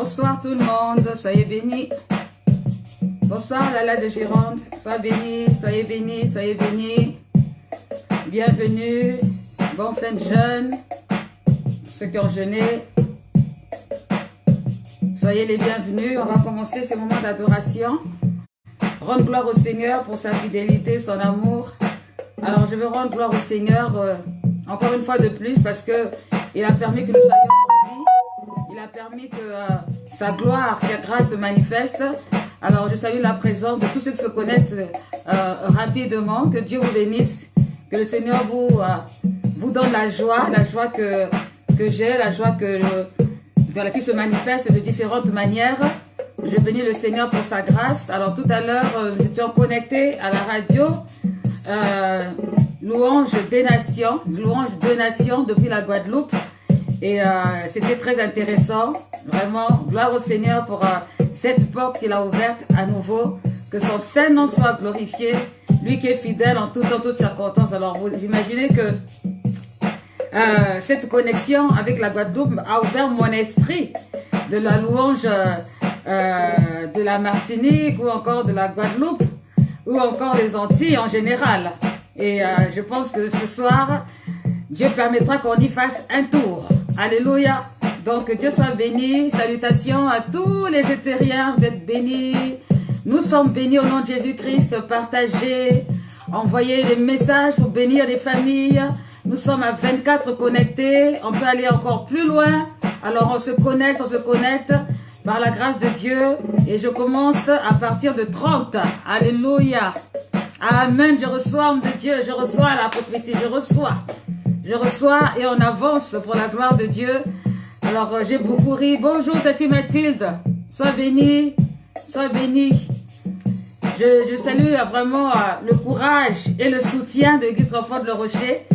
Bonsoir tout le monde, soyez bénis. Bonsoir Lala de Gironde, soyez bénis, soyez bénis, soyez bénis. Bienvenue, bonne fin de jeûne. Ceux qui ont jeûné, soyez les bienvenus. On va commencer ce moment d'adoration. Rendre gloire au Seigneur pour sa fidélité, son amour. Alors je veux rendre gloire au Seigneur encore une fois de plus parce que il a permis que nous soyons en vie. Il a permis que sa gloire, sa grâce se manifeste. Alors je salue la présence de tous ceux qui se connectent rapidement. Que Dieu vous bénisse. Que le Seigneur vous donne la joie que j'ai, la joie qui se manifeste de différentes manières. Je bénis le Seigneur pour sa grâce. Alors tout à l'heure, nous étions connectés à la radio. Louange des nations depuis la Guadeloupe. Et c'était très intéressant. Vraiment, gloire au Seigneur pour cette porte qu'il a ouverte à nouveau. Que son Saint-Nom soit glorifié. Lui qui est fidèle en toutes circonstances. Alors vous imaginez que cette connexion avec la Guadeloupe a ouvert mon esprit de la louange de la Martinique ou encore de la Guadeloupe ou encore des Antilles en général. Et je pense que ce soir, Dieu permettra qu'on y fasse un tour. Alléluia. Donc Dieu soit béni. Salutations à tous les éthériens. Vous êtes bénis. Nous sommes bénis au nom de Jésus-Christ. Partagez, envoyez des messages pour bénir les familles. Nous sommes à 24 connectés. On peut aller encore plus loin. Alors on se connecte par la grâce de Dieu. Et je commence à partir de 30. Alléluia. Amen. Je reçois, homme de Dieu. Je reçois la prophétie. Je reçois et on avance pour la gloire de Dieu. Alors j'ai beaucoup ri. Bonjour Tati Mathilde. Sois bénie. Sois bénie. Je salue vraiment le courage et le soutien de Auguste Rochefort Le Rocher.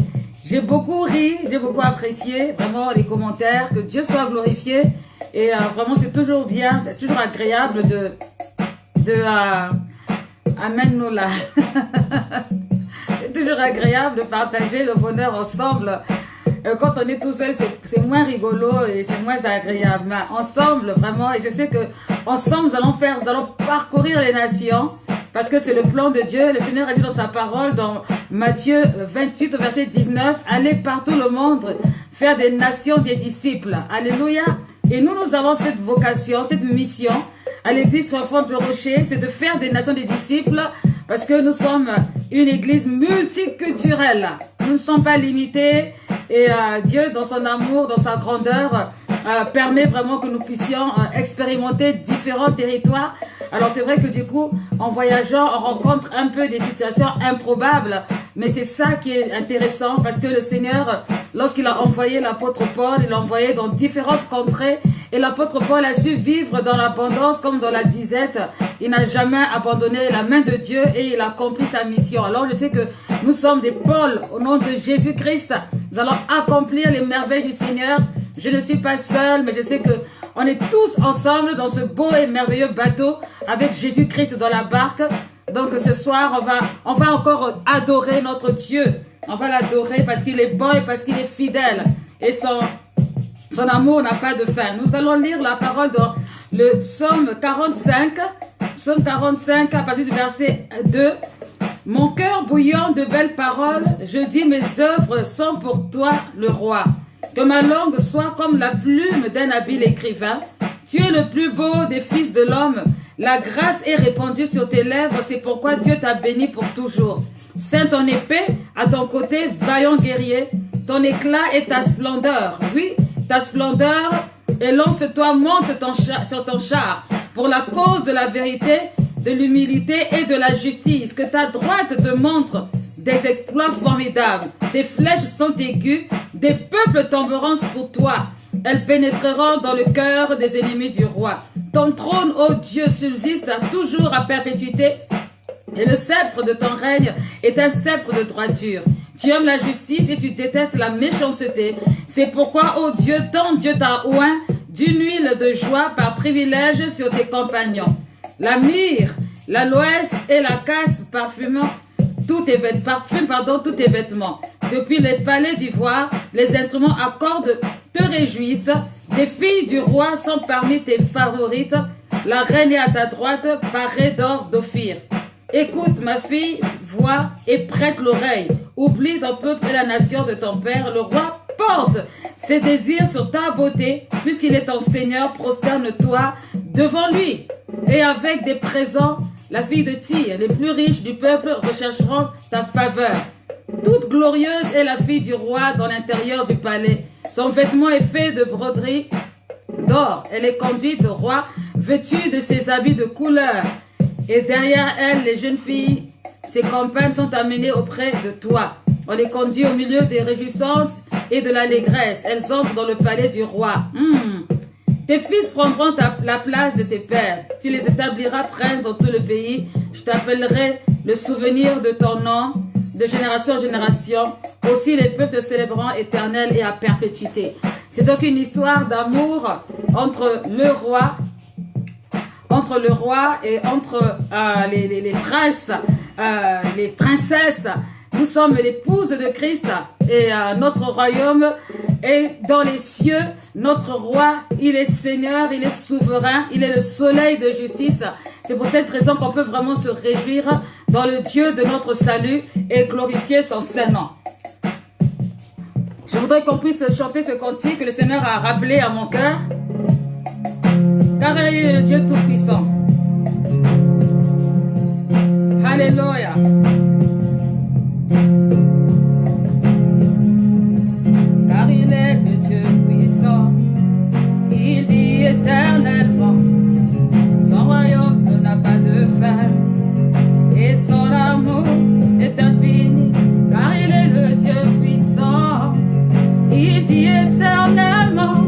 J'ai beaucoup ri, j'ai beaucoup apprécié vraiment les commentaires. Que Dieu soit glorifié. Et vraiment c'est toujours bien, c'est toujours agréable amène-nous là. C'est toujours agréable de partager le bonheur ensemble. Quand on est tout seul, c'est moins rigolo et c'est moins agréable. Mais ensemble, vraiment, et je sais que ensemble, nous allons parcourir les nations parce que c'est le plan de Dieu. Le Seigneur a dit dans sa parole, dans Matthieu 28, verset 19, allez partout le monde, faire des nations des disciples. Alléluia. Et nous avons cette vocation, cette mission à l'église Refonte Le Rocher, c'est de faire des nations des disciples parce que nous sommes une église multiculturelle. Nous ne sommes pas limités et Dieu, dans son amour, dans sa grandeur, permet vraiment que nous puissions expérimenter différents territoires. Alors c'est vrai que du coup, en voyageant, on rencontre un peu des situations improbables, mais c'est ça qui est intéressant parce que le Seigneur, lorsqu'il a envoyé l'apôtre Paul, il l'a envoyé dans différentes contrées et l'apôtre Paul a su vivre dans l'abondance comme dans la disette. Il n'a jamais abandonné la main de Dieu et il a accompli sa mission. Alors je sais que nous sommes des Pauls au nom de Jésus-Christ. Nous allons accomplir les merveilles du Seigneur. Je ne suis pas seul, mais je sais que on est tous ensemble dans ce beau et merveilleux bateau avec Jésus-Christ dans la barque. Donc ce soir, on va encore adorer notre Dieu. On va l'adorer parce qu'il est bon et parce qu'il est fidèle. Et son amour n'a pas de fin. Nous allons lire la parole dans le psaume 45. Psaume 45 à partir du verset 2. Mon cœur bouillant de belles paroles, je dis mes œuvres sont pour toi le roi. Que ma langue soit comme la plume d'un habile écrivain. Tu es le plus beau des fils de l'homme. La grâce est répandue sur tes lèvres, c'est pourquoi Dieu t'a béni pour toujours. Saint ton épée, à ton côté, vaillant guerrier, ton éclat et ta splendeur. Oui, ta splendeur, et lance-toi, monte sur ton char, pour la cause de la vérité, de l'humilité et de la justice. Que ta droite te montre des exploits formidables. Tes flèches sont aiguës, des peuples tomberont sous toi. Elles pénétreront dans le cœur des ennemis du roi. Ton trône, ô Dieu, subsiste toujours à perpétuité. Et le sceptre de ton règne est un sceptre de droiture. Tu aimes la justice et tu détestes la méchanceté. C'est pourquoi, ô Dieu, ton Dieu t'a oint d'une huile de joie par privilège sur tes compagnons. La myrrhe, l'aloès et la casse parfument tous tes vêtements. Depuis les palais d'ivoire, les instruments à cordes te réjouissent. Les filles du roi sont parmi tes favorites. La reine est à ta droite, parée d'or d'Ophir. Écoute, ma fille, vois et prête l'oreille. Oublie ton peuple et la nation de ton père. Le roi porte ses désirs sur ta beauté. Puisqu'il est ton Seigneur, prosterne-toi devant lui. Et avec des présents, la fille de Tyr, les plus riches du peuple, rechercheront ta faveur. Toute glorieuse est la fille du roi dans l'intérieur du palais. Son vêtement est fait de broderie d'or. Elle est conduite au roi, vêtue de ses habits de couleur. Et derrière elle, les jeunes filles, ses compagnes, sont amenées auprès de toi. On les conduit au milieu des réjouissances et de l'allégresse. Elles entrent dans le palais du roi. Tes fils prendront la place de tes pères. Tu les établiras princes dans tout le pays. Je t'appellerai le souvenir de ton nom, de génération en génération. Aussi les peuples te célébreront éternel et à perpétuité. C'est donc une histoire d'amour entre le roi et entre les princes, les princesses. Nous sommes l'épouse de Christ et notre royaume est dans les cieux. Notre roi, il est Seigneur, il est souverain, il est le soleil de justice. C'est pour cette raison qu'on peut vraiment se réjouir dans le Dieu de notre salut et glorifier son Saint-Nom. Je voudrais qu'on puisse chanter ce cantique que le Seigneur a rappelé à mon cœur. Car il est le Dieu Tout-Puissant. Alléluia. Car il est le Dieu puissant. Il vit éternellement. Son royaume n'a pas de fin. Et son amour est infini. Car il est le Dieu puissant. Il vit éternellement.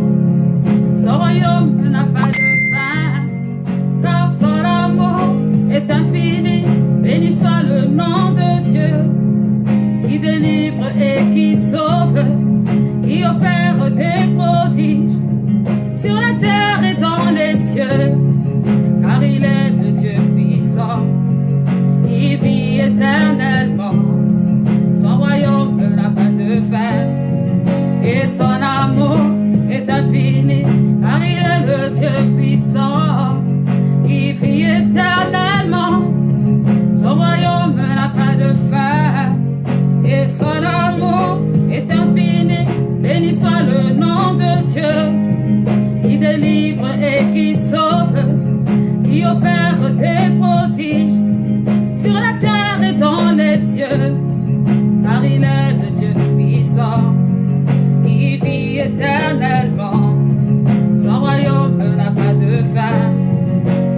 Son royaume n'a pas de fin. Car son amour est infini. Béni soit le nom de Dieu, qui délivre et qui sauve, qui opère des prodiges sur la terre et dans les cieux. Car il est le Dieu puissant, il vit éternellement. Son royaume n'a pas de fin, et son amour est infini. Car il est le Dieu puissant, qui vit éternellement. Son royaume n'a pas de fin, et son amour est infini. Béni soit le nom de Dieu, qui délivre et qui sauve, qui opère des prodiges sur la terre et dans les cieux. Car il est le Dieu puissant, qui vit éternellement. Son royaume n'a pas de fin,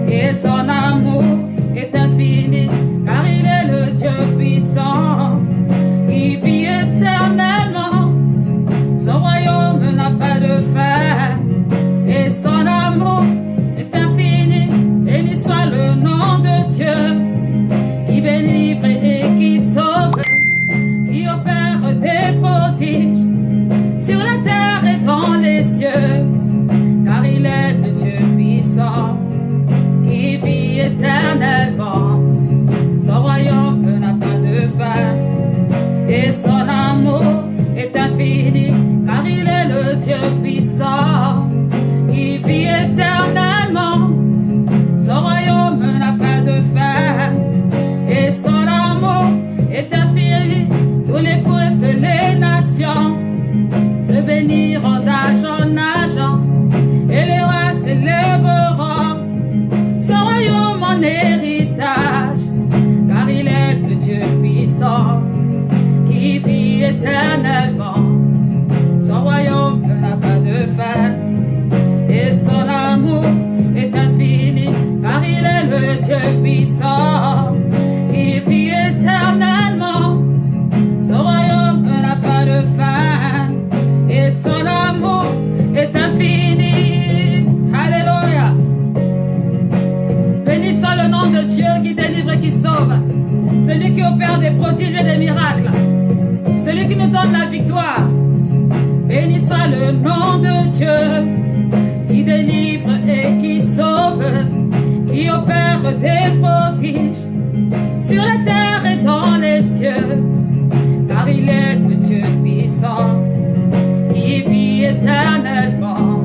et son amour est infini. Car il est le Dieu puissant, qui vit éternellement. Son royaume n'a pas de fin, et son amour est infini. Béni soit le nom de Dieu, qui délivre et qui sauve, qui opère des prodiges sur la terre et dans les cieux. Car il est le Dieu puissant, qui vit éternellement. Son royaume n'a pas de fin, et son amour est infini. Car il est le Dieu puissant, qui vit éternellement. Son royaume n'a pas de fin, et son amour est infini. Tous les peuples et les nations le béniront d'âge en âge, et les rois célébreront son royaume en héritage. Car il est le Dieu puissant, qui vit éternellement. Son royaume n'a pas de fin, et son amour est infini. Car il est le Dieu puissant, qui vit éternellement. Son royaume n'a pas de fin, et son amour est infini. Alléluia. Béni soit le nom de Dieu, qui délivre et qui sauve, celui qui opère des prodiges et des miracles, celui qui nous donne la victoire. Béni soit le nom de Dieu, qui délivre et qui sauve, qui opère des prodiges sur la terre et dans les cieux. Car il est le Dieu puissant, qui vit éternellement.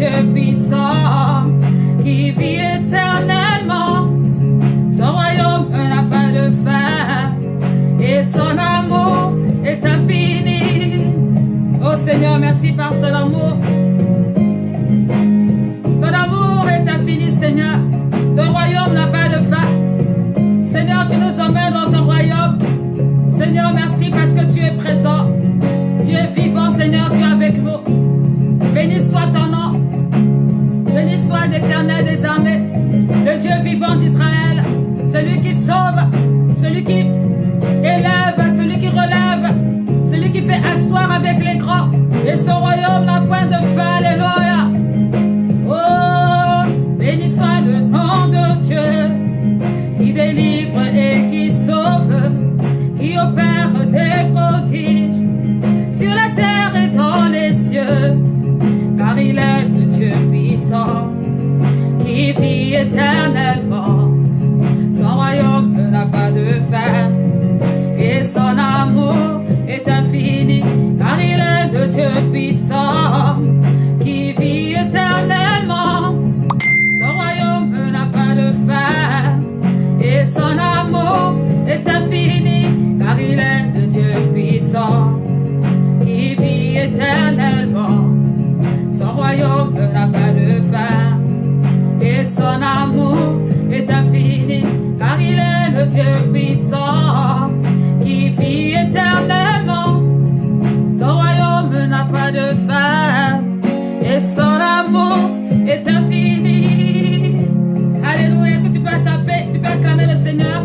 Dieu puissant, qui vit éternellement. Son royaume n'a pas de fin, et son amour est infini. Oh Seigneur, merci par ton amour. Ton amour est infini, Seigneur. Ton royaume n'a pas de fin. Seigneur, tu nous emmènes dans ton royaume. Seigneur, merci parce que tu es présent. Tu es vivant, Seigneur, tu es avec nous. Béni soit ton nom. Béni soit l'Éternel des armées, le Dieu vivant d'Israël, celui qui sauve, celui qui élève, celui qui relève, celui qui fait asseoir avec les grands. Et son royaume n'a point de fin. Alléluia. Oh, béni soit le nom de Dieu, qui délivre et qui sauve, qui opère des prodiges sur la terre et dans les cieux, car il est le Dieu puissant, qui vit éternellement. Son royaume n'a pas de fin, et son amour est infini, car il est le Dieu puissant, qui vit éternellement. Son royaume n'a pas de fin, et son amour est infini, car il est le Dieu puissant, qui vit éternellement. Son royaume n'a pas de fin, et son amour est infini, car il est le Dieu puissant, qui vit éternellement. Son royaume n'a pas de fin, et son amour est infini. Alléluia. Est-ce que tu peux taper, tu peux acclamer le Seigneur?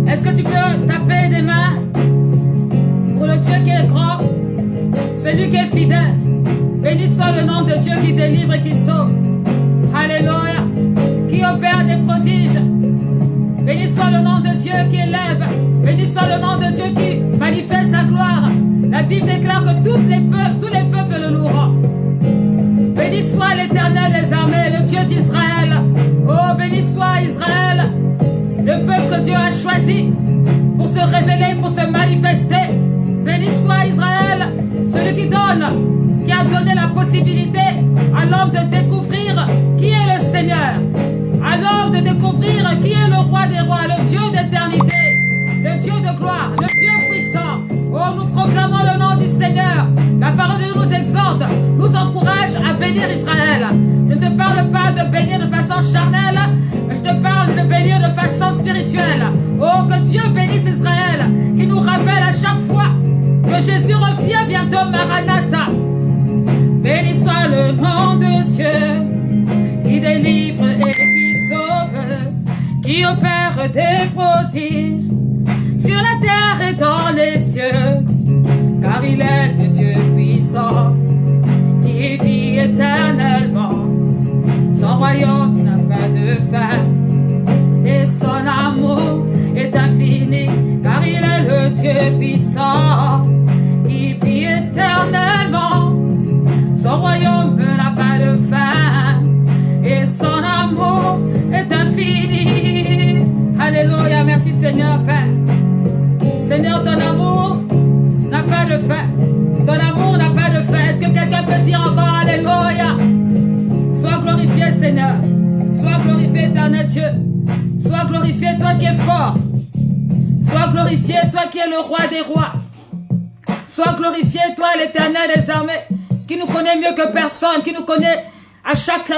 Est-ce que tu peux taper des mains pour le Dieu qui est grand, celui qui est fidèle? Béni soit le nom de Dieu qui délivre et qui sauve. Alléluia. Qui opère des prodiges. Béni soit le nom de Dieu qui élève. Béni soit le nom de Dieu qui manifeste sa gloire. La Bible déclare que tous les peuples le loueront. Béni soit l'Éternel des armées, le Dieu d'Israël. Oh, béni soit Israël, le peuple que Dieu a choisi pour se révéler, pour se manifester. Béni soit Israël, celui qui donne, qui a donné la possibilité à l'homme de découvrir qui est le Seigneur, à l'homme de découvrir qui est le roi des rois, le Dieu d'éternité, le Dieu de gloire, le Dieu puissant. Oh, nous proclamons le nom du Seigneur. La parole de Dieu nous exhorte, nous encourage à bénir Israël. Je ne te parle pas de bénir de façon charnelle, mais je te parle de bénir de façon spirituelle. Oh, que Dieu bénisse Israël, qui nous rappelle à chaque fois que Jésus revient bientôt, Maranatha. Béni soit le nom de Dieu, qui délivre et qui sauve, qui opère des prodiges sur la terre et dans les cieux, car il est le Dieu puissant, qui vit éternellement. Son royaume n'a pas de fin, et son amour est infini, car il est le Dieu puissant, qui vit éternellement. Son royaume n'a pas de fin, et son amour est infini. Alléluia, merci Seigneur Père. Seigneur, ton amour n'a pas de fin. Ton amour n'a pas de fin. Est-ce que quelqu'un peut dire encore Alléluia? Sois glorifié Seigneur. Sois glorifié éternel Dieu. Sois glorifié toi qui es fort. Sois glorifié toi qui es le roi des rois. Sois glorifié toi l'Éternel des armées, qui nous connaît mieux que personne, qui nous connaît à chaque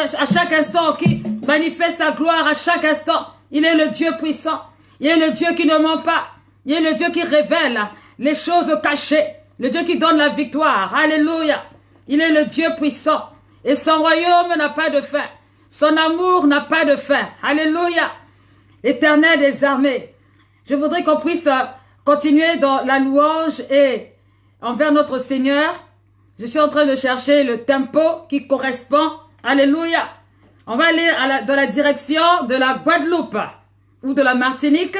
instant, qui manifeste sa gloire à chaque instant. Il est le Dieu puissant. Il est le Dieu qui ne ment pas. Il est le Dieu qui révèle les choses cachées. Le Dieu qui donne la victoire. Alléluia. Il est le Dieu puissant. Et son royaume n'a pas de fin. Son amour n'a pas de fin. Alléluia. L'Éternel des armées. Je voudrais qu'on puisse continuer dans la louange et envers notre Seigneur. Je suis en train de chercher le tempo qui correspond. Alléluia. On va aller dans la direction de la Guadeloupe ou de la Martinique.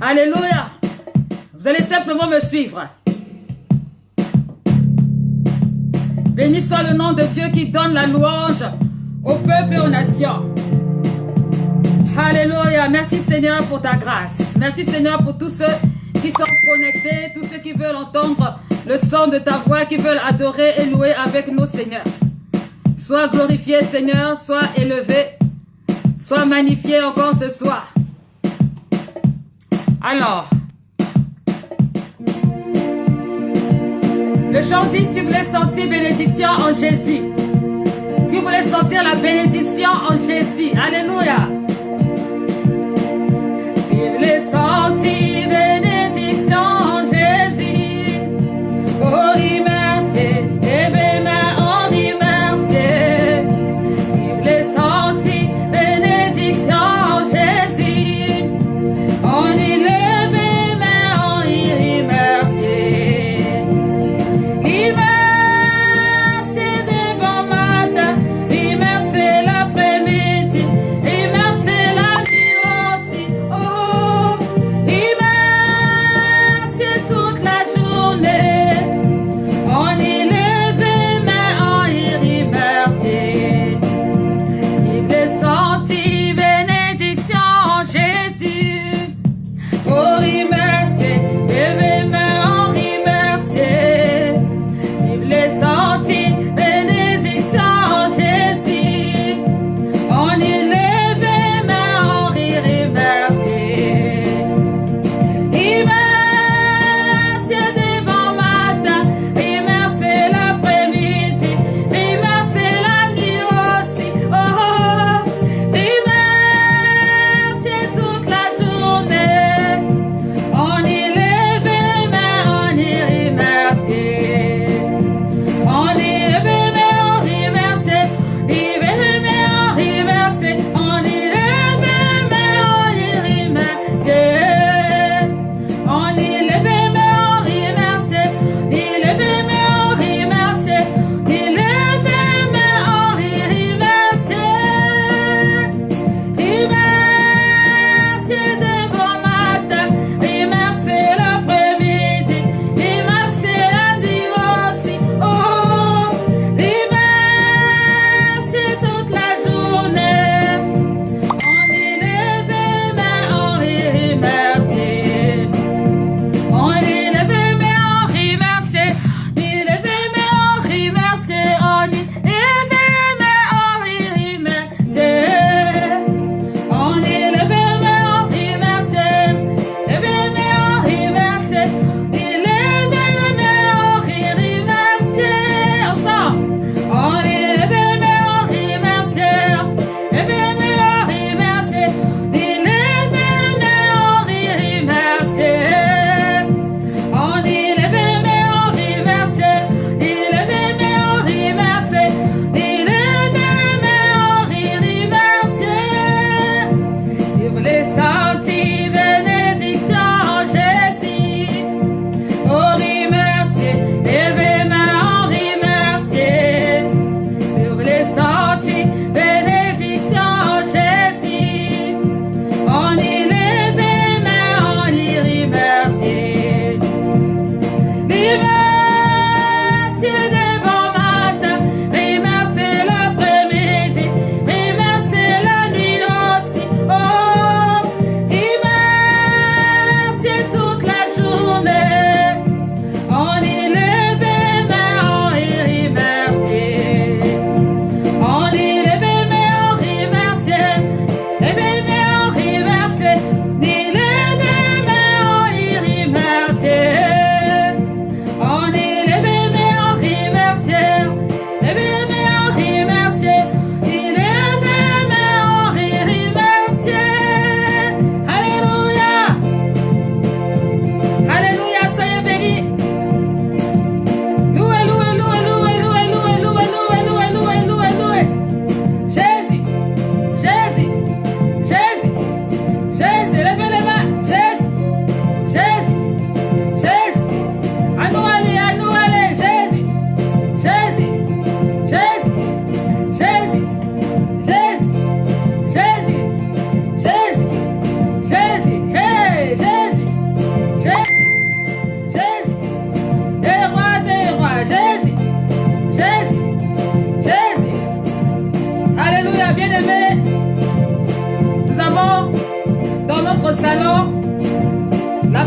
Alléluia. Vous allez simplement me suivre. Béni soit le nom de Dieu qui donne la louange au peuple et aux nations. Alléluia. Merci Seigneur pour ta grâce. Merci Seigneur pour tous ceux qui sont connectés, tous ceux qui veulent entendre le son de ta voix, qui veulent adorer et louer avec nous, Seigneur. Sois glorifié, Seigneur, sois élevé, sois magnifié encore ce soir. Alors, le chant dit, si vous voulez sentir bénédiction en Jésus, si vous voulez sentir la bénédiction en Jésus, alléluia. Si vous voulez sentir bénédiction en Jésus, oh oui, merci, et même on dit merci. Si vous voulez sentir bénédiction en Jésus, on y lève, mais on y remercie.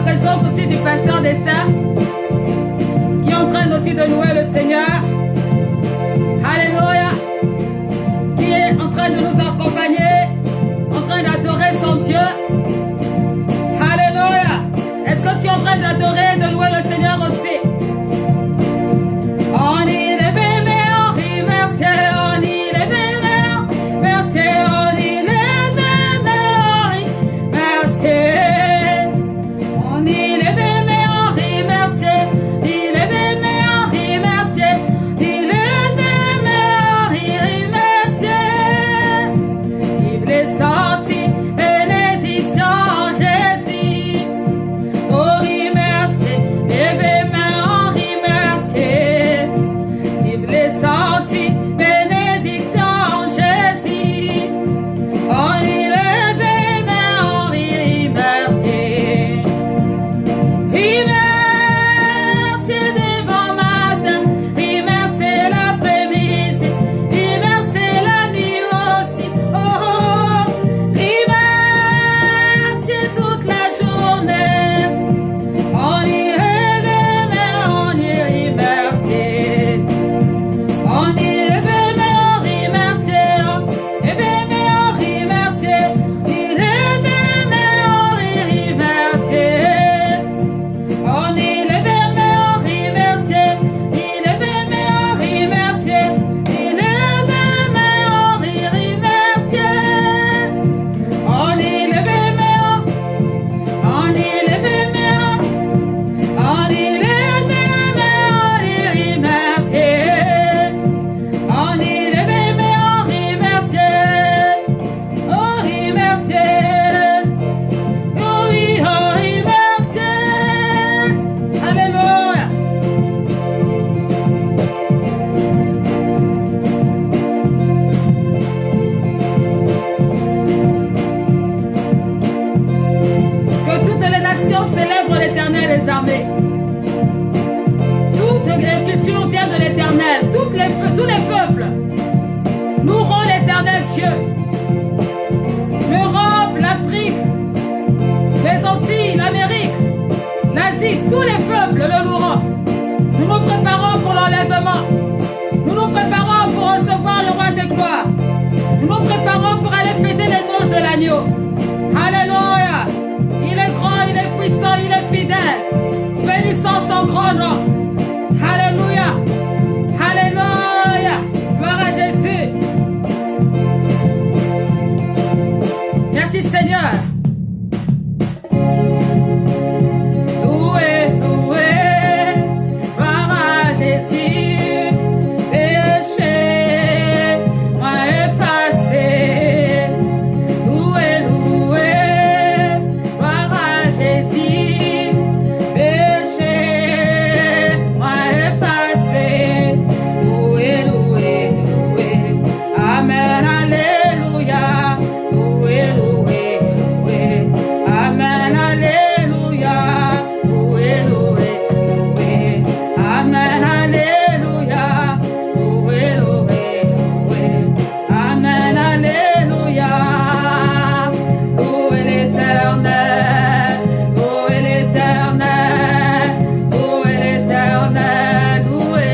présence aussi du pasteur d'Esther, qui est en train aussi de louer le Seigneur. Alléluia. Qui est en train de nous accompagner, en train d'adorer son Dieu. Alléluia. Est-ce que tu es en train d'adorer et de louer le Seigneur aussi? On y lève, mais on rit, merci, on y lève, merci, on y lève, mais on rit, merci. On y lève, mais on rit, merci, il lève, mais on rit, merci, il lève, mais on rit, merci. Il est sorti, bénédiction Jésus. Oh, rit, merci, lève, mais on rit, merci. Il est sorti, bénédiction Jésus. On y lève, mais on rit, merci. Oui, merci des bons matins, oui, merci l'après-midi, oui, merci la nuit aussi. Oh, oh, oui, merci toute la journée. On y rêve, mais on y rit, merci. On y rêve, mais on rit, merci. Rêve, mais on rit, merci. Il rêve, mais on rit, merci. On y lève, mais on rit, merci. Il lève, mais on rit, merci. Il lève, mais on rit, merci. On y lève, mais on y lève, mais on y lève, mais on rit, merci. On y lève, mais on rit, merci. On rit, merci. Oui, on rit, merci. Alléluia. Que toutes les nations célèbrent l'Éternel des armées. Toute l'agriculture vient de l'Éternel. Tous les peuples loueront l'Éternel Dieu. L'Europe, l'Afrique, les Antilles, l'Amérique, l'Asie, tous les peuples le loueront. Nous nous préparons pour l'enlèvement. Nous nous préparons pour recevoir le roi de gloire. Nous nous préparons pour aller fêter les noces de l'agneau. Alléluia. Il est grand, il est puissant, il est fidèle. Bénissons son grand nom. Alléluia. Alléluia. Gloire à Jésus. Merci Seigneur. Loué, loué, gloire à Jésus. Péché, moi effacé. Loué, loué, gloire à Jésus. Péché, moi effacé. Loué, loué, loué. Amen, alléluia. Loué, loué, loué. Amen, alléluia. Loué, loué, loué. Amen, alléluia. Loué, loué, loué. Amen, alléluia. Loué l'Éternel. Loué l'Éternel. Loué l'Éternel. Loué.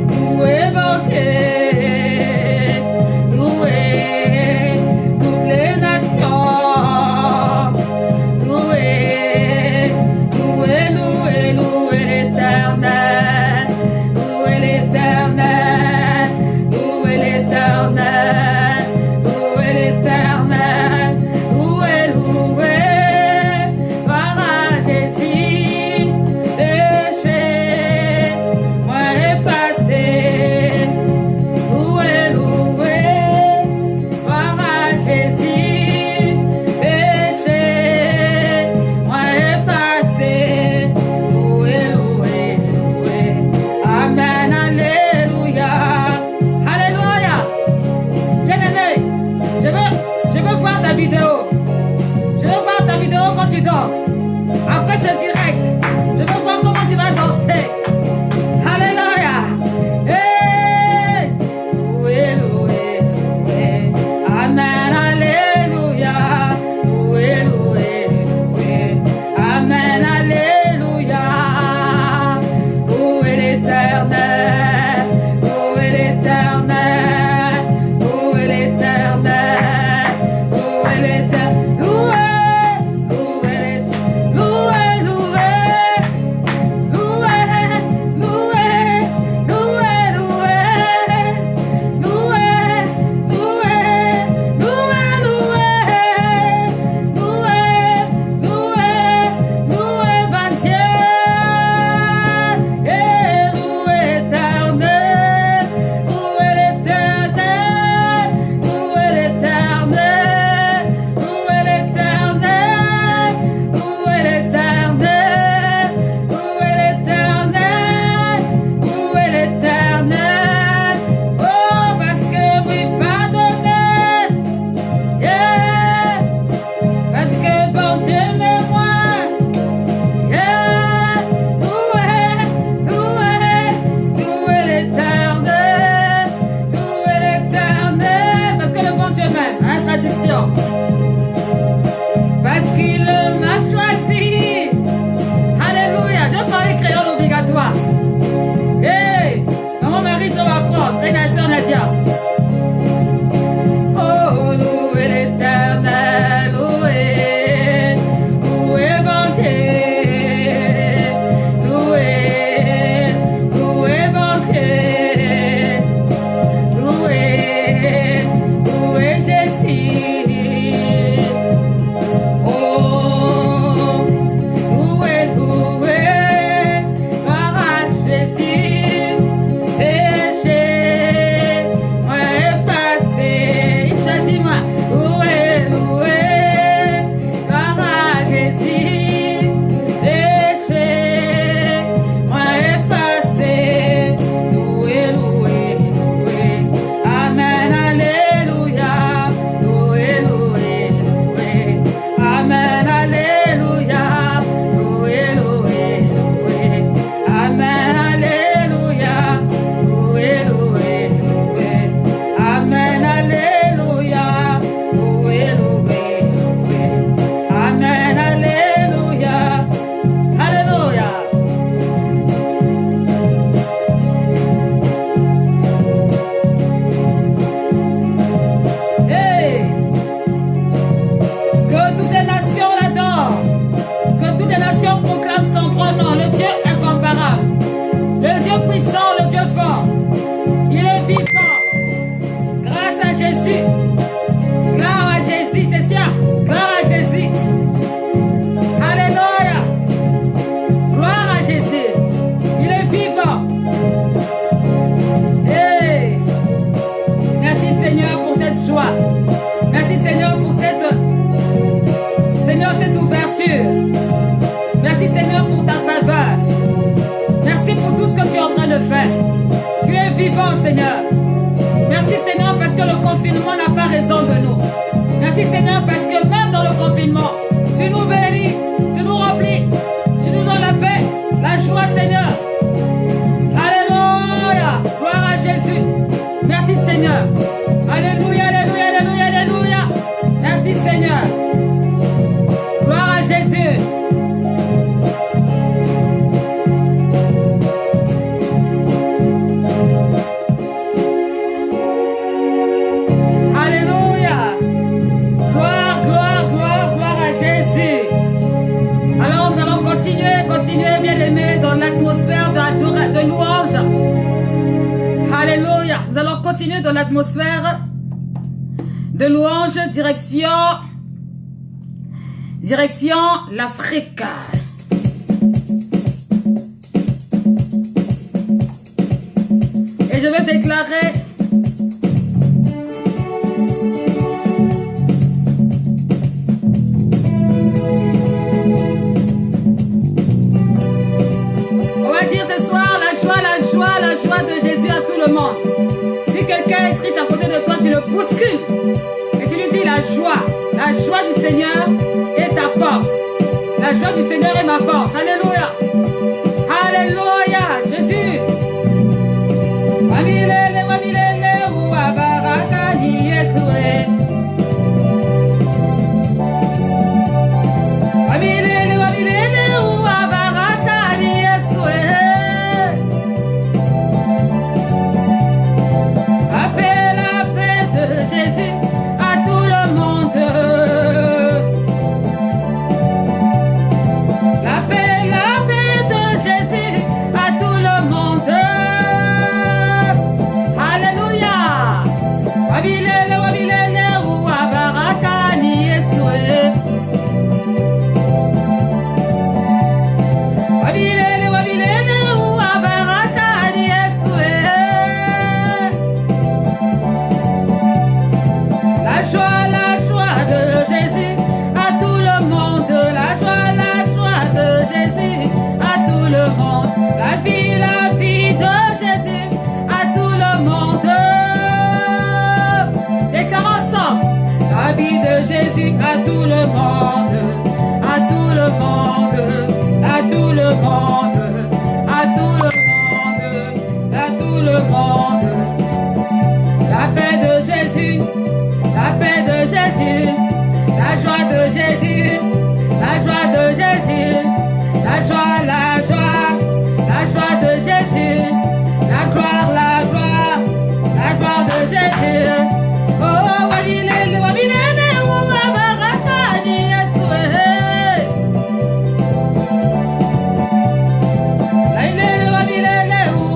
Loué mon Dieu. Loué toutes les nations. Loué, loué, loué, loué l'Éternel. Loué l'Éternel. Loué l'Éternel. Loué l'Éternel. Loué, loué. Gloire à Jésus. Péché, moi effacé. Loué, loué. Gloire à Jésus. Péché, moi effacé. Loué, loué, loué. Amen, alléluia. Alléluia. Bien-aimé, je veux voir ta vidéo. Je veux voir ta vidéo quand tu danses. Après ce direct, je veux voir comment tu vas danser. Alléluia. Hey. Loué, loué, loué. Amen, alléluia. Loué, loué, loué. Continue dans l'atmosphère de louange, direction l'Afrique. Et je vais déclarer on va dire ce soir la joie de Jésus à tout le monde. Quelqu'un est triste à côté de toi, tu le bouscules et tu lui dis la joie du Seigneur est ta force, la joie du Seigneur est ma force. Alléluia, alléluia, Jésus. Wamilele, wamilele, uwabaraka ni Yesue. Wamilele, wamilele, uwabaraka ni Yesue. Jésus à tout le monde. La paix, la Jésus, la joie, la joie de Jésus, la gloire de Jésus. Oh, wabile, wabile, wabaraka ni Yesu. Laile, wabile,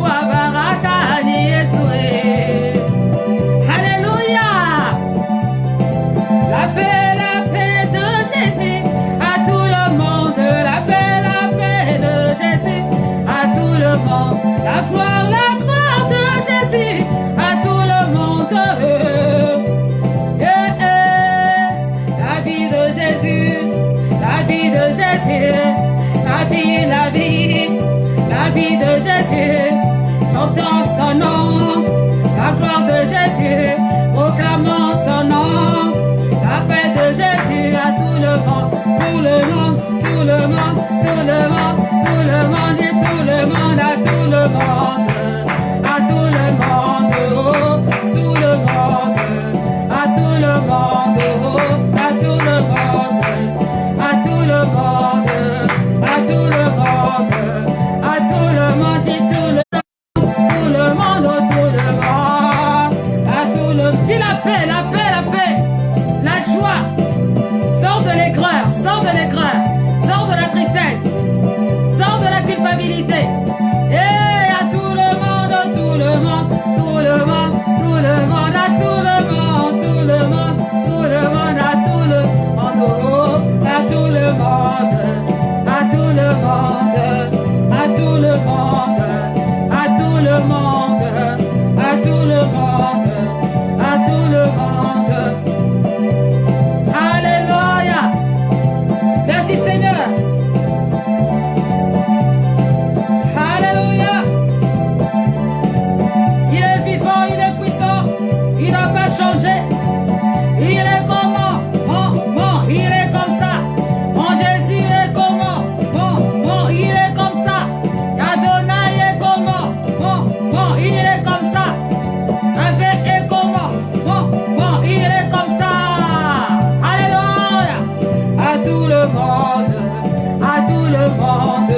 wabaraka ni Yesu. Alléluia. La paix de Jésus à tout le monde. La paix de Jésus à tout le monde. La gloire de Jésus à tout le monde. La vie de Jésus, la vie de Jésus, la vie de Jésus. Chantons son nom, la gloire de Jésus, proclamons son nom. La paix de Jésus à tout le monde, tout le monde, tout le monde, tout le monde, tout le monde et tout le monde, à tout le monde, à tout le monde, oh, tout le monde, à tout le monde, oh, à tout le monde, à tout le monde, à tout le monde, à tout le monde et tout le monde, oh, tout le monde, à tout le monde. Dis la paix, la paix, la paix. La joie, sors de l'aigreur, sors de la tristesse, sors de la culpabilité. Et à tout le monde, tout le monde, tout le monde, tout le monde, à tout le monde, tout le monde, tout le monde, à tout le monde, oh, à tout le monde, à tout le monde, à tout le monde, à tout le monde, à tout le monde, à tout le monde. Alléluia. Merci Seigneur. Alléluia. Il est vivant, il est puissant. Il n'a pas changé. Il est comment? Bon, il est comme ça. Mon Jésus est comment? Bon, il est comme ça. Adonai est comment? Bon, il est comme ça. Avec est comment? Bon, il est comme ça. Alléluia. À tout le monde, à tout le monde,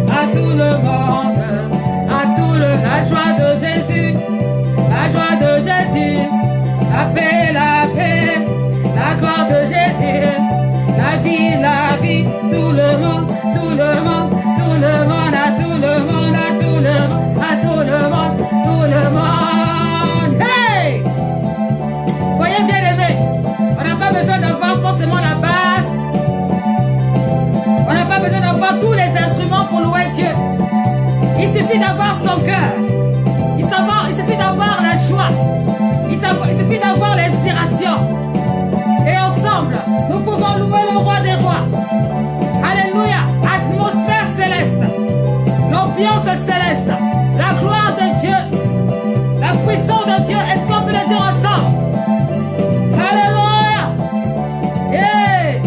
à tout le monde, à tout le la joie de Jésus, la joie de Jésus, la paix, la gloire de Jésus, la vie, tout le monde, tout le monde, tout le monde, à tout le monde, à tout le monde, à tout le monde, tout le monde. Hey! Voyez bien aimé, on n'a pas besoin d'avoir forcément la basse. On n'a pas besoin d'avoir tous les instruments pour louer Dieu. Il suffit d'avoir son cœur. Il suffit d'avoir la joie. Il suffit d'avoir l'inspiration. Et ensemble, nous pouvons louer le roi des rois. Alléluia. Atmosphère céleste. L'ambiance céleste. La gloire de Dieu. La puissance de Dieu. Est-ce qu'on peut le dire ensemble? Alléluia. Yeah.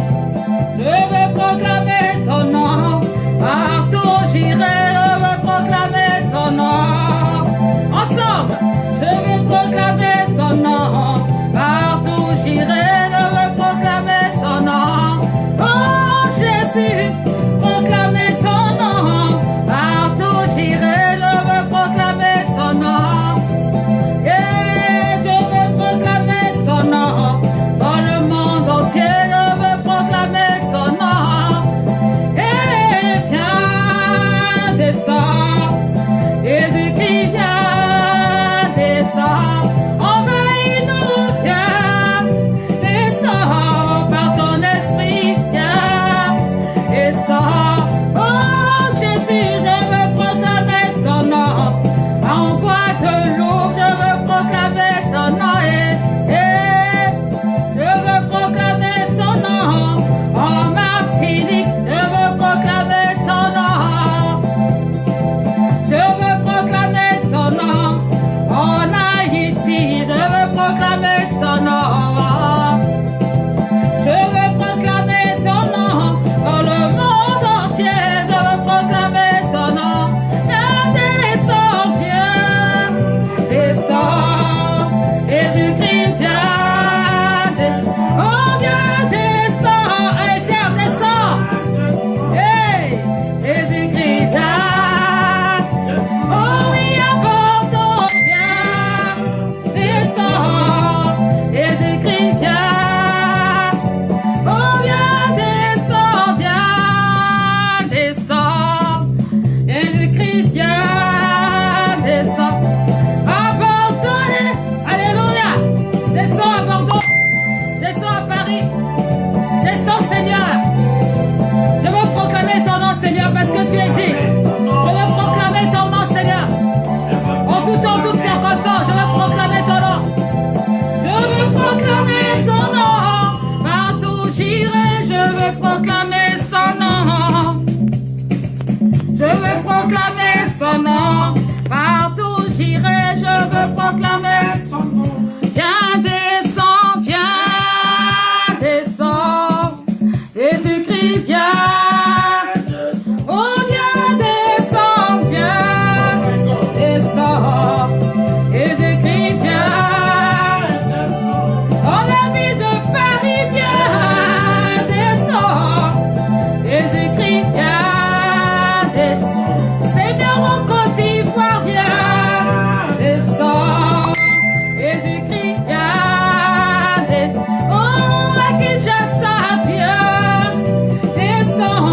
Je veux proclamer ton nom. Partout j'irai, je veux proclamer ton nom. Ensemble, je veux proclamer ton nom. Partout j'irai, je veux proclamer ton nom. Oh Jésus, proclamer ton nom. Partout j'irai, je veux proclamer ton nom. Et je veux proclamer ton nom. Dans le monde entier, je veux proclamer ton nom. Et viens, descends. Jésus qui vient, descends. Envahis-nous, viens. Descends par ton esprit, viens. Descends. proclamer son nom. Je veux proclamer son nom. Partout où j'irai, je veux proclamer son nom. Viens, descends, viens, descends. Jésus-Christ, viens. Oh, viens, descends, viens, descends. Jésus-Christ, viens. Dans la ville de Paris, viens, descends. Jésus-Christ, viens, descends. Seigneur, en Côte d'Ivoire, viens, descends. Jésus-Christ, viens, descends. Oh, à Kinshasa, viens, descends.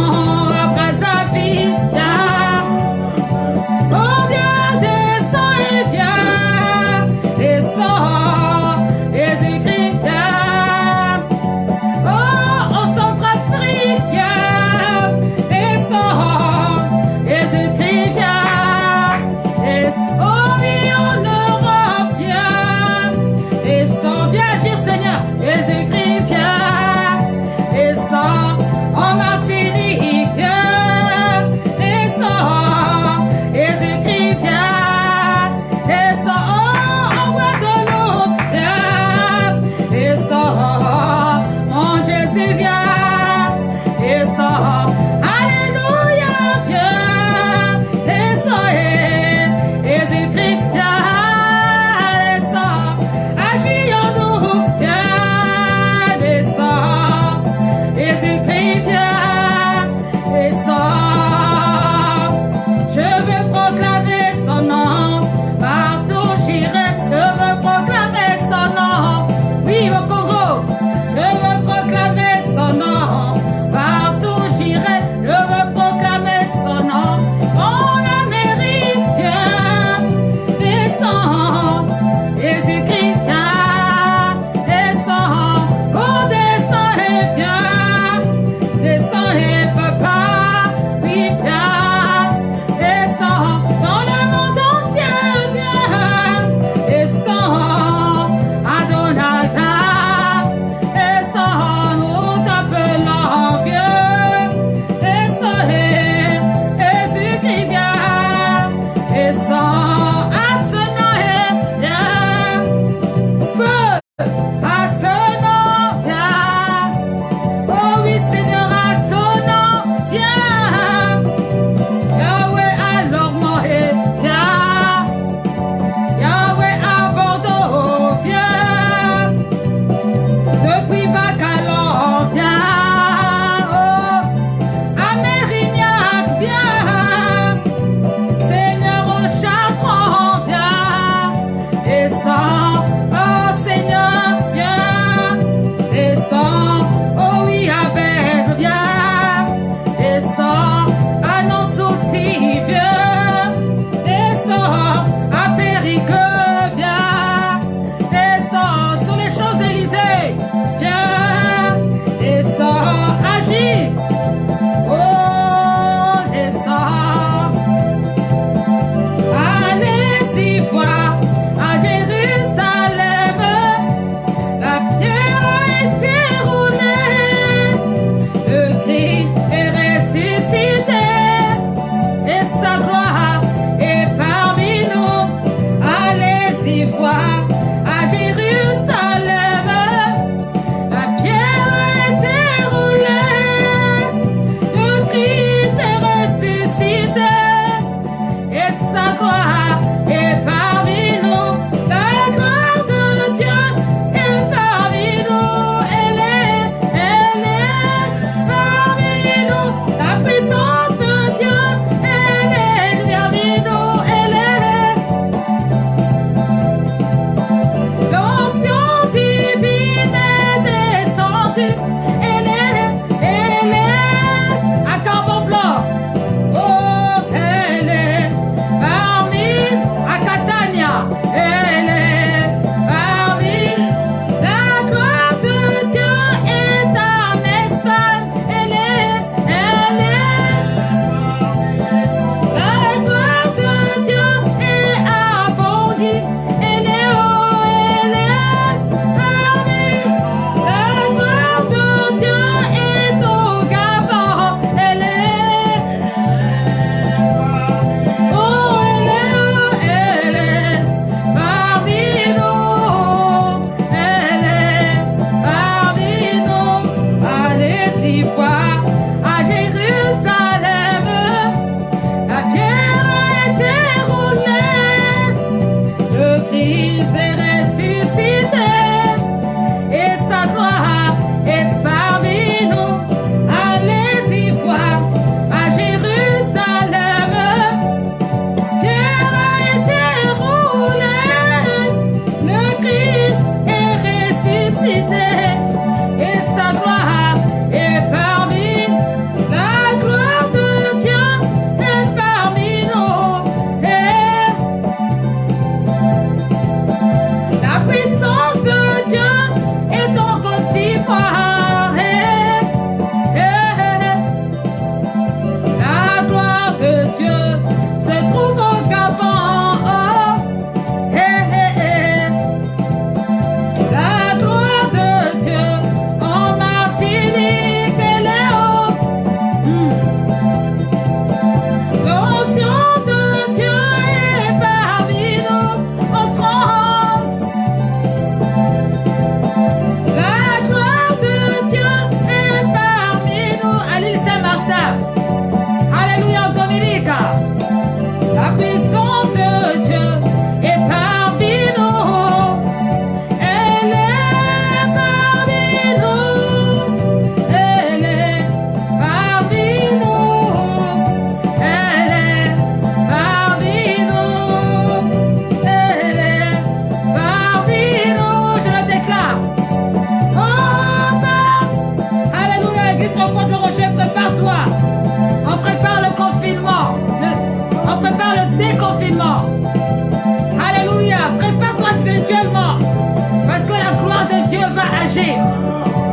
agir.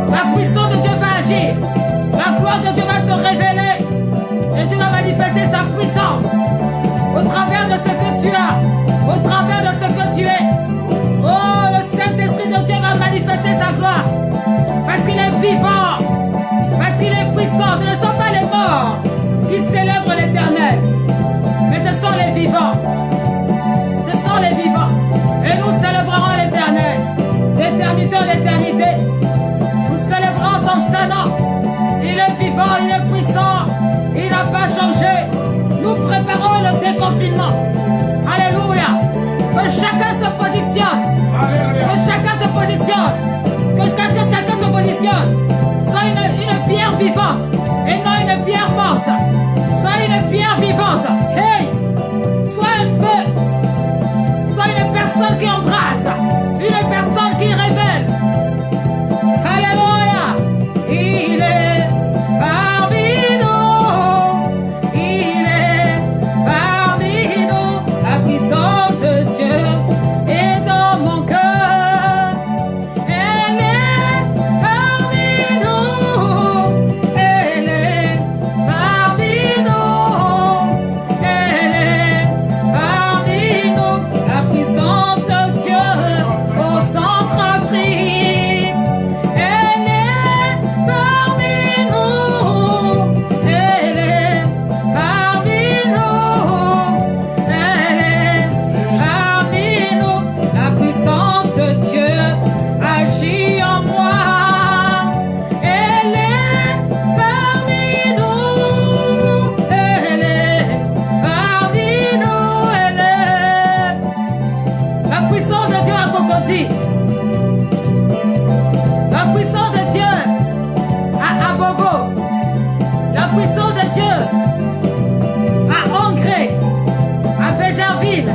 La puissance de Dieu va agir. La gloire de Dieu va se révéler. Et Dieu va manifester sa puissance au travers de ce que tu as, au travers de ce que tu es. Oh, le Saint-Esprit de Dieu va manifester sa gloire. Parce qu'il est vivant. Parce qu'il est puissant. Ce ne sont pas les morts qui célèbrent l'Éternel. Mais ce sont les vivants. Ce sont les vivants. Et nous célébrerons l'Éternel. D'éternité en éternité. Nous célébrons son Saint-Nom. Il est vivant, il est puissant. Il n'a pas changé. Nous préparons le déconfinement. Alléluia. Que chacun se positionne. Que chacun se positionne. Que chacun se positionne. Sois une pierre vivante. Et non une pierre morte. Sois une pierre vivante. Hey! Sois un feu. Sois une personne qui embrasse. Une personne qui révèle. Alléluia. Il est parmi nous. Il est parmi nous. La puissance de Dieu est dans mon cœur. Elle est parmi nous. Elle est parmi nous. Elle est parmi nous. La puissance de Dieu au centre Afrique. Elle est parmi nous. Elle est parmi nous. Elle est parmi nous. La puissance de Dieu agit en moi. Elle est parmi nous. Elle est parmi nous. Elle est la puissance de Dieu à Cocody. La puissance de Dieu à Abobo. La puissance de Dieu à Angré, à Béjarville.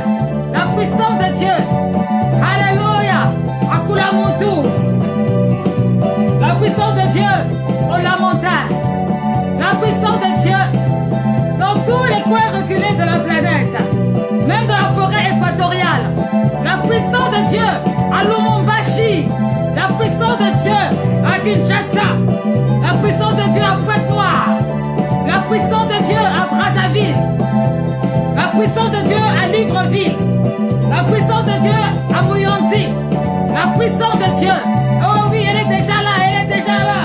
La puissance de Dieu, alléluia, à Koulamoutou. La puissance de Dieu au La Montagne. La puissance de Dieu dans tous les coins reculés de la planète, même dans la forêt équatoriale. La puissance de Dieu à Lumumbashi. La puissance de Dieu à Kinshasa. La puissance de Dieu à Pointe-Noire. La puissance de Dieu à Brazzaville. La puissance de Dieu à Libreville. La puissance de Dieu à Mouyonzi. La puissance de Dieu. Oh oui, elle est déjà là, elle est déjà là.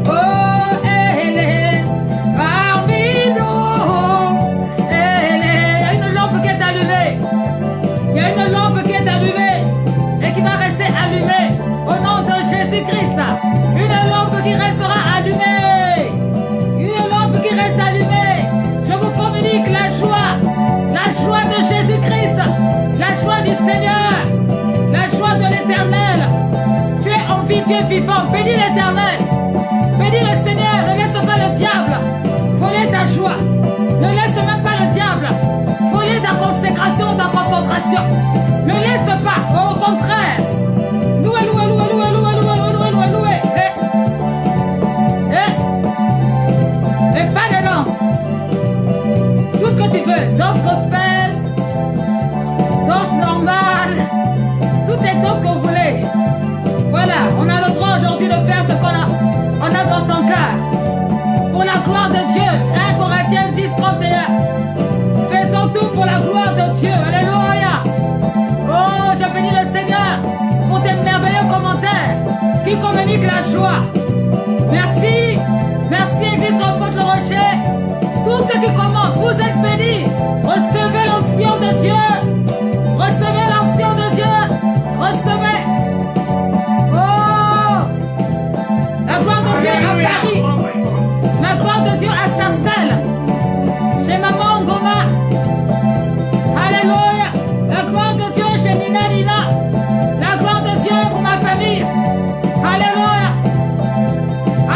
Oh, elle est parmi nous. Elle est... Il y a une lampe qui est allumée. Il y a une lampe qui est allumée et qui va rester allumée au nom de Jésus-Christ. Une lampe qui restera allumée. Une lampe qui reste allumée. Je vous communique la joie de Jésus-Christ, la joie du Seigneur, la joie de l'Éternel. Tu es en vie, tu es vivant. Bénis l'Éternel. Bénis le Seigneur. Ne laisse pas le diable voler ta joie. Ne laisse même pas le diable voler ta consécration, ta concentration. Ne laisse pas. Au contraire. Louez, louez, louez, louez, louez, louez, louez, louez, louez. Et pas de danse. Tout ce que tu veux. Danse gospel. Danse normale. Toutes les danses que vous voulez. Voilà. On a le droit aujourd'hui de faire ce qu'on a dans son cœur. Pour la gloire de Dieu. 1 Corinthiens 10, 31. Faisons tout pour la gloire de Dieu. Alléluia. Oh, je bénis le Seigneur pour tes merveilleux commentaires qui communiquent la joie. Merci. Merci, Église Rencontre le Rocher. Tous ceux qui commentent, vous êtes bénis. Recevez l'onction de Dieu. Recevez l'onction de Dieu. Recevez. Oh, la gloire de Dieu à Paris. La gloire de Dieu à Sarcelles. Chez Maman Ngoma. Alléluia. La gloire de Dieu chez Nina Nina. La gloire de Dieu pour ma famille. Alléluia.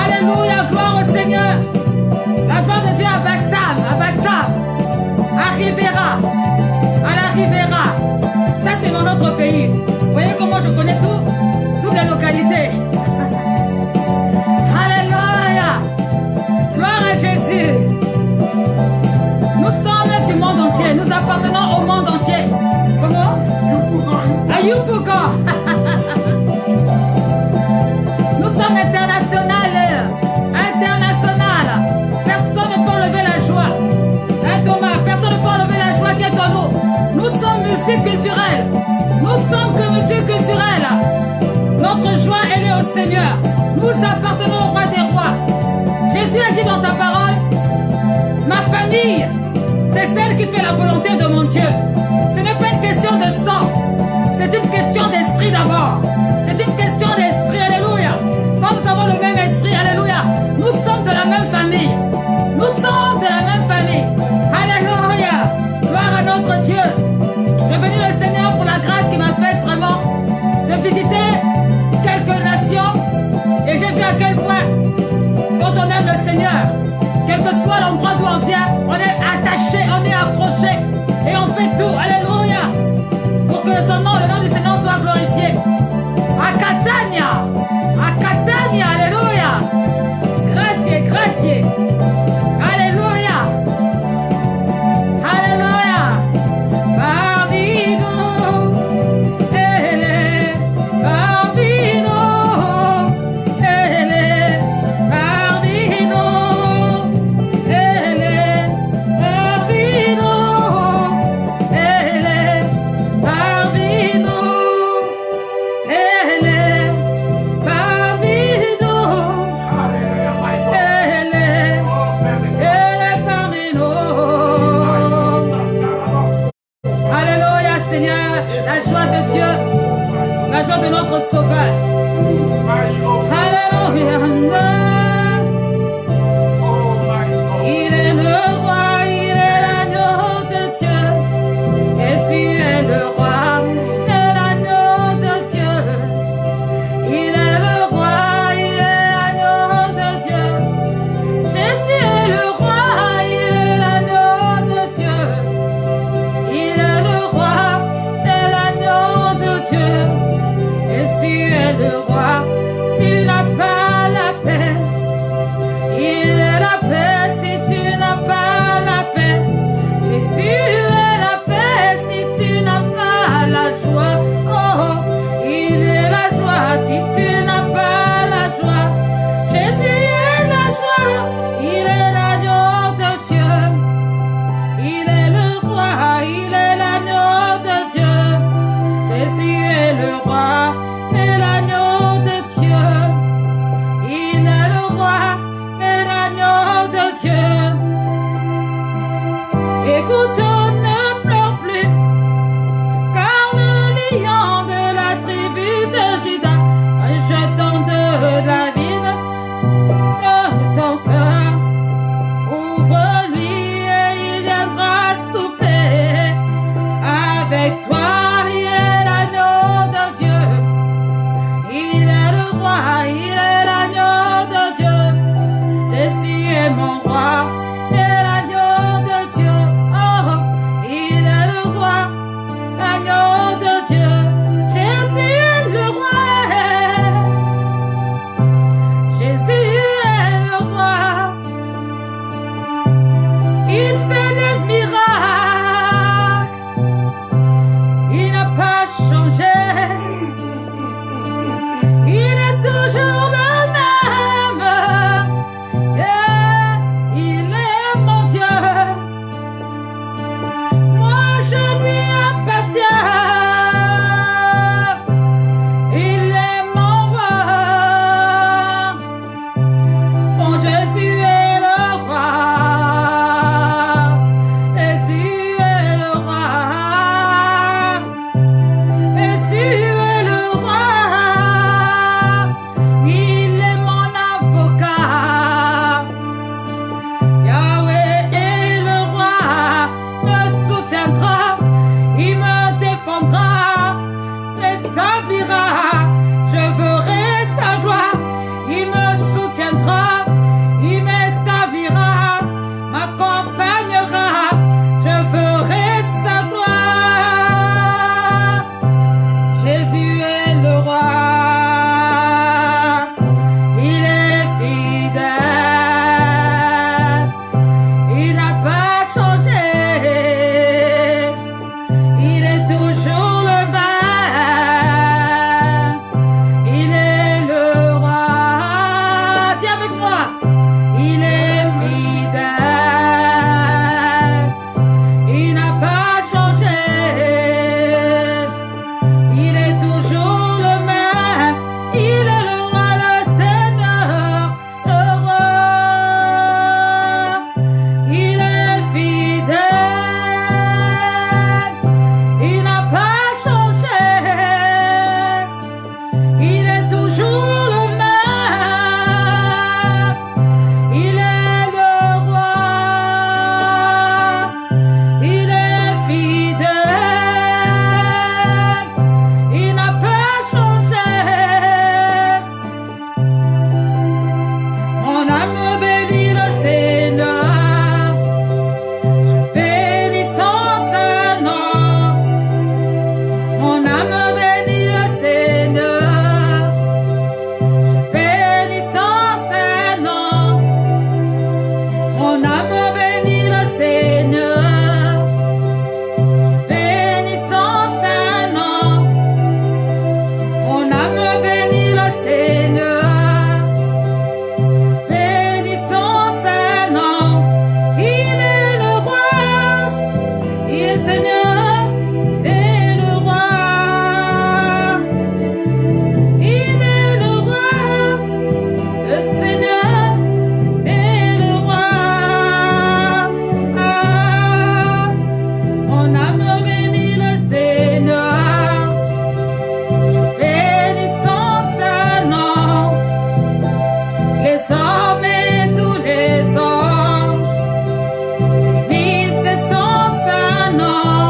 Alléluia. Gloire au Seigneur. La gloire de Dieu à Bassam. À Bassam. À Ribera. À la Ribera. fille, c'est celle qui fait la volonté de mon Dieu. Ce n'est pas une question de sang, c'est une question d'esprit d'abord. C'est une question d'esprit, alléluia. Quand nous avons le même esprit, alléluia, nous sommes de la même famille. Nous sommes de la même famille. Alléluia. Gloire à notre Dieu. Je bénis le Seigneur pour la grâce qui m'a faite vraiment de visiter quelques nations. Et j'ai vu à quel point, quand on aime le Seigneur, quel que soit l'endroit d'où on vient, on est attaché, on est accroché. Et on fait tout. Alléluia. Pour que son nom, le nom du Seigneur soit glorifié. À Catania, alléluia. Grazie. Alléluia. Alléluia. Bambino, ele, bambino, ele, bambino, ele, bambino, ele, bambino, ele, bambino. Alléluia, Seigneur, la joie de Dieu, la joie de notre Sauveur. Alléluia. Il est le roi, il est l'agneau de Dieu. Jésus est le roi et l'agneau de Dieu. Il est le roi, il est l'agneau de Dieu. Jésus est le roi, il est l'agneau de Dieu. Il est le roi et l'agneau de Dieu. Jésus est le roi, s'il n'a pas la paix. Seigneur. Bénis son Saint-Nom. Mon âme bénit le Seigneur. Bénis son Saint-Nom. Il est le roi. Il est Seigneur et le roi. Il est le roi. Le Seigneur et le roi. Ah, mon âme bénit le Seigneur. Bénis son Saint-Nom. Les hommes et tous les anges bénissent son Saint-Nom.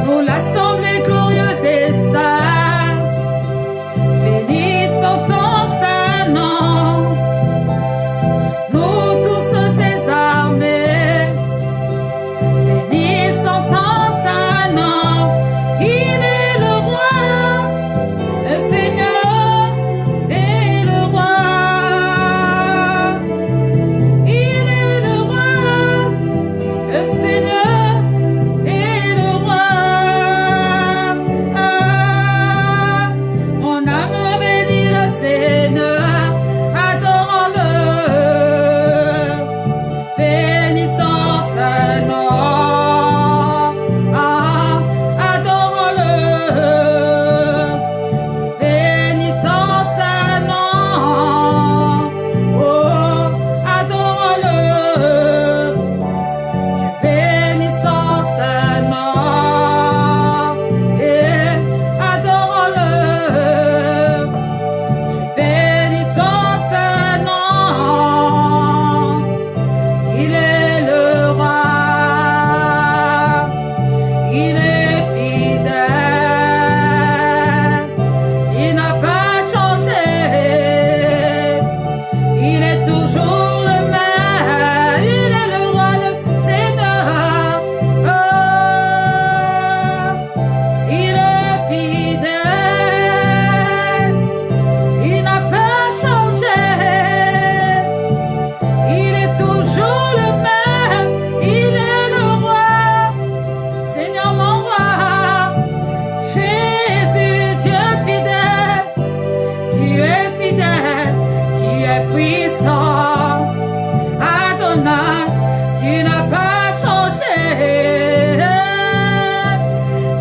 Nous l'assemblée glorieuse des saints bénissons son Saint-Nom. Nous tous ses armées bénissons son Saint-Nom. Il est le roi, le Seigneur et le roi. Il est le roi, le Seigneur et le roi. Ah, mon âme bénit le Seigneur, adorons-le. Bénissons son nom. Ah, adorons-le. Bénissons son nom. Oh, adorons-le. Bénissons son nom. Et adorons-le. Bénissons son nom. Il est le roi. Il est fidèle. Il n'a pas changé. Il est toujours le même. Il est le roi, le Seigneur. Oh, il est fidèle. Il n'a pas changé. Il est toujours le même. Il est le roi. Seigneur mon roi. Jésus, Dieu fidèle. Tu es fidèle. Tu es puissant. Adonai, tu n'as pas changé.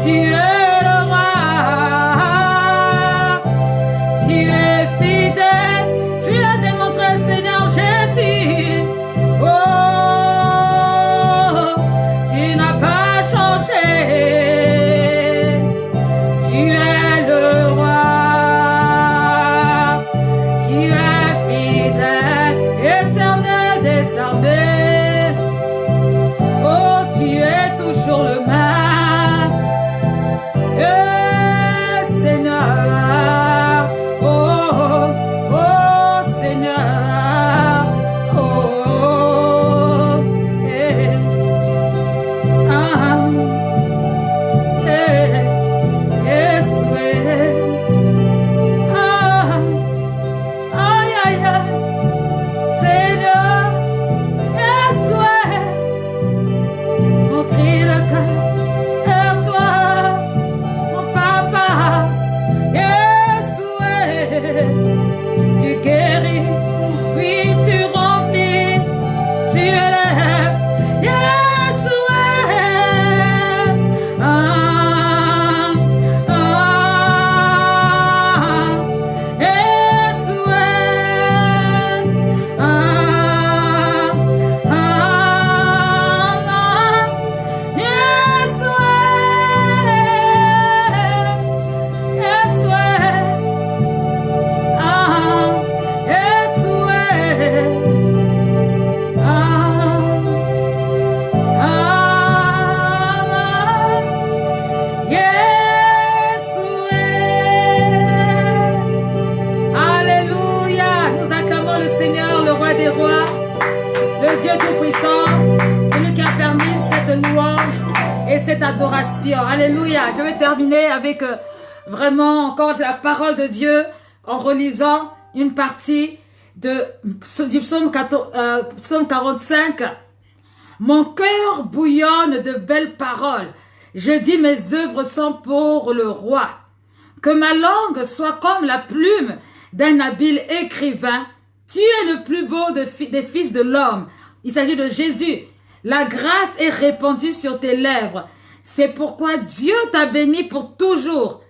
Tu es le roi. Tu es fidèle. Tu l'as démontré, Seigneur Jésus. Oh, tu n'as pas changé. Tu es le roi. Tu es fidèle, éternel des armées. Oh, tu es toujours le même. Eh, Seigneur. Oh, oh, Seigneur. Oh, eh. Ah, eh. Yeshua. Ah, aïe, aïe, aïe. Seigneur, Yeshua. On crie le cœur vers toi, mon papa. Yeshua. Tu guéris, oui, tu remplis, tu élèves. Yeshua. Ah, ah, Yeshua. Ah, ah, Yeshua. Yeshua. Ah, Yeshua. Alléluia. Nous acclamons le Seigneur, le roi des rois, le Dieu tout-puissant, celui qui a permis cette louange et cette adoration. Alléluia. Je vais terminer avec vraiment encore la parole de Dieu en relisant une partie du psaume 45 Mon cœur bouillonne de belles paroles. Je dis mes œuvres sont pour le roi. Que ma langue soit comme la plume d'un habile écrivain. Tu es le plus beau des fils de l'homme. Il s'agit de Jésus. La grâce est répandue sur tes lèvres. C'est pourquoi Dieu t'a béni pour toujours.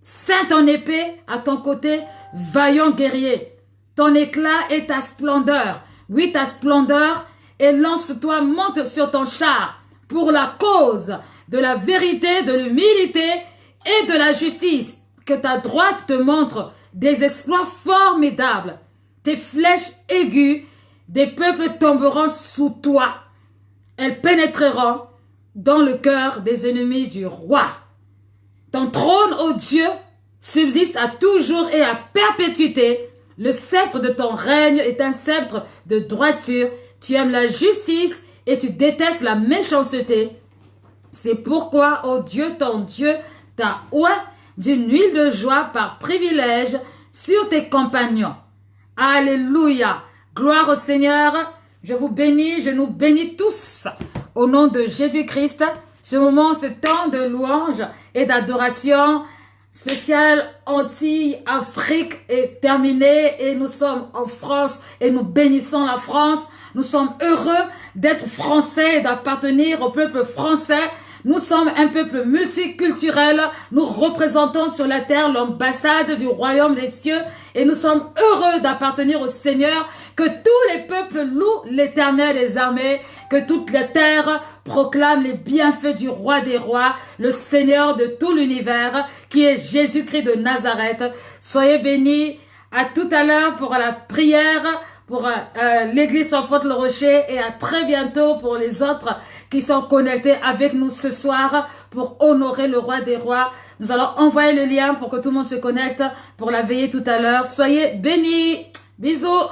Ceins ton épée à ton côté, vaillant guerrier. Ton éclat est ta splendeur. Oui, ta splendeur. Et lance-toi, monte sur ton char pour la cause de la vérité, de l'humilité et de la justice. Que ta droite te montre des exploits formidables. Tes flèches aiguës, des peuples tomberont sous toi. Elles pénétreront dans le cœur des ennemis du roi. Ton trône, ô Dieu, subsiste à toujours et à perpétuité. Le sceptre de ton règne est un sceptre de droiture. Tu aimes la justice et tu détestes la méchanceté. C'est pourquoi, ô Dieu, ton Dieu, t'a oint d'une huile de joie par privilège sur tes compagnons. Alléluia. Gloire au Seigneur. Je vous bénis, je nous bénis tous. Au nom de Jésus-Christ, ce moment, ce temps de louange et d'adoration spécial Antilles, Afrique est terminé et nous sommes en France et nous bénissons la France. Nous sommes heureux d'être français et d'appartenir au peuple français. Nous sommes un peuple multiculturel. Nous représentons sur la terre l'ambassade du royaume des cieux et nous sommes heureux d'appartenir au Seigneur. Que tous les peuples louent l'Éternel des armées. Que toute la terre proclame les bienfaits du roi des rois, le Seigneur de tout l'univers, qui est Jésus-Christ de Nazareth. Soyez bénis. À tout à l'heure pour la prière, pour l'église sans faute le rocher, et à très bientôt pour les autres qui sont connectés avec nous ce soir pour honorer le roi des rois. Nous allons envoyer le lien pour que tout le monde se connecte pour la veillée tout à l'heure. Soyez bénis. Bisous.